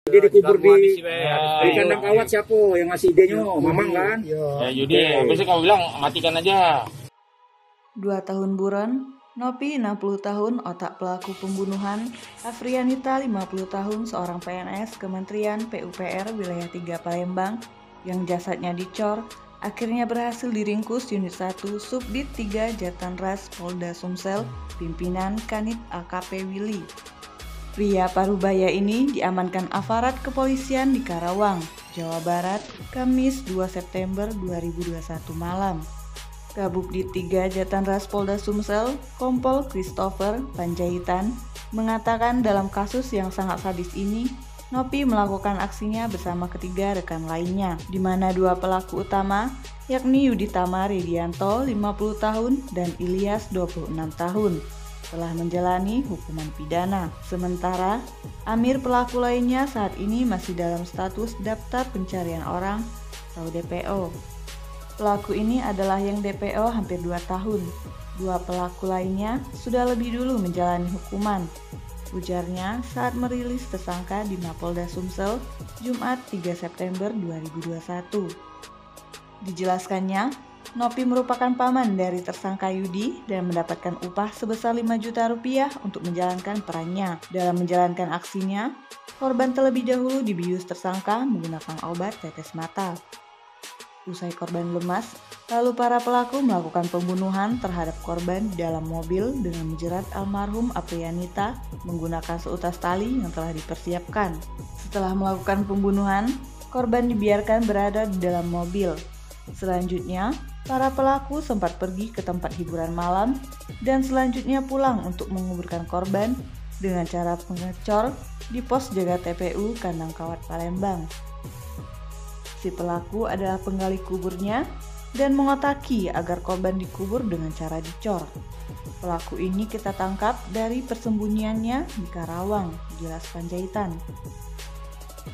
Dia dikubur di kandang kawat siapa yang ngasih idenya? Mamang kan? Ya Yudi, habis kau bilang matikan aja. 2 tahun buron, Nopi 60 tahun otak pelaku pembunuhan, Afrianita 50 tahun seorang PNS Kementerian PUPR Wilayah 3 Palembang yang jasadnya dicor, akhirnya berhasil diringkus Unit 1 Subdit 3 Jatanras Polda Sumsel, pimpinan Kanit AKP Willy. Pria Parubaya ini diamankan aparat kepolisian di Karawang, Jawa Barat, Kamis 2 September 2021 malam. Kabupdit 3 Jatanras Polda Sumsel, Kompol Christopher Panjaitan, mengatakan dalam kasus yang sangat sadis ini, Nopi melakukan aksinya bersama ketiga rekan lainnya, di mana 2 pelaku utama, yakni Yuditama Redianto 50 tahun dan Ilyas 26 tahun, telah menjalani hukuman pidana. Sementara, Amir pelaku lainnya saat ini masih dalam status daftar pencarian orang atau DPO. Pelaku ini adalah yang DPO hampir 2 tahun. 2 pelaku lainnya sudah lebih dulu menjalani hukuman, ujarnya saat merilis tersangka di Mapolda Sumsel, Jumat 3 September 2021. Dijelaskannya, Nopi merupakan paman dari tersangka Yudi dan mendapatkan upah sebesar 5 juta rupiah untuk menjalankan perannya. Dalam menjalankan aksinya, korban terlebih dahulu dibius tersangka menggunakan obat tetes mata. Usai korban lemas, lalu para pelaku melakukan pembunuhan terhadap korban di dalam mobil dengan menjerat almarhum Aprianita menggunakan seutas tali yang telah dipersiapkan. Setelah melakukan pembunuhan, korban dibiarkan berada di dalam mobil. Selanjutnya, para pelaku sempat pergi ke tempat hiburan malam dan selanjutnya pulang untuk menguburkan korban dengan cara pengecor di pos jaga TPU Kandang Kawat Palembang. Si pelaku adalah penggali kuburnya dan mengotaki agar korban dikubur dengan cara dicor. Pelaku ini kita tangkap dari persembunyiannya di Karawang, jelas Panjaitan.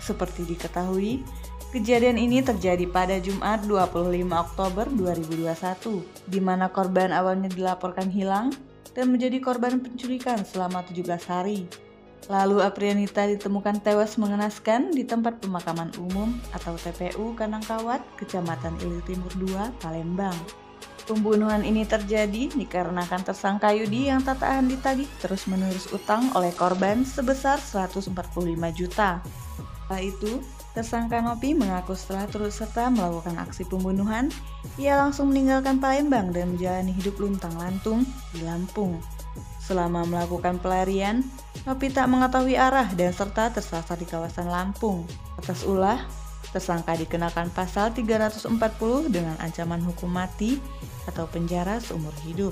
Seperti diketahui, kejadian ini terjadi pada Jumat 25 Oktober 2021, di mana korban awalnya dilaporkan hilang dan menjadi korban penculikan selama 17 hari. Lalu Aprianita ditemukan tewas mengenaskan di tempat pemakaman umum atau TPU Kandang Kawat, Kecamatan Ilir Timur 2, Palembang. Pembunuhan ini terjadi dikarenakan tersangka Yudi yang tak tahan ditagih terus-menerus utang oleh korban sebesar 145 juta. Setelah itu, tersangka Nopi mengaku setelah turut serta melakukan aksi pembunuhan, ia langsung meninggalkan Palembang dan menjalani hidup luntang-lantung di Lampung. Selama melakukan pelarian, Nopi tak mengetahui arah dan serta tersasar di kawasan Lampung. Atas ulah, tersangka dikenakan pasal 340 dengan ancaman hukum mati atau penjara seumur hidup.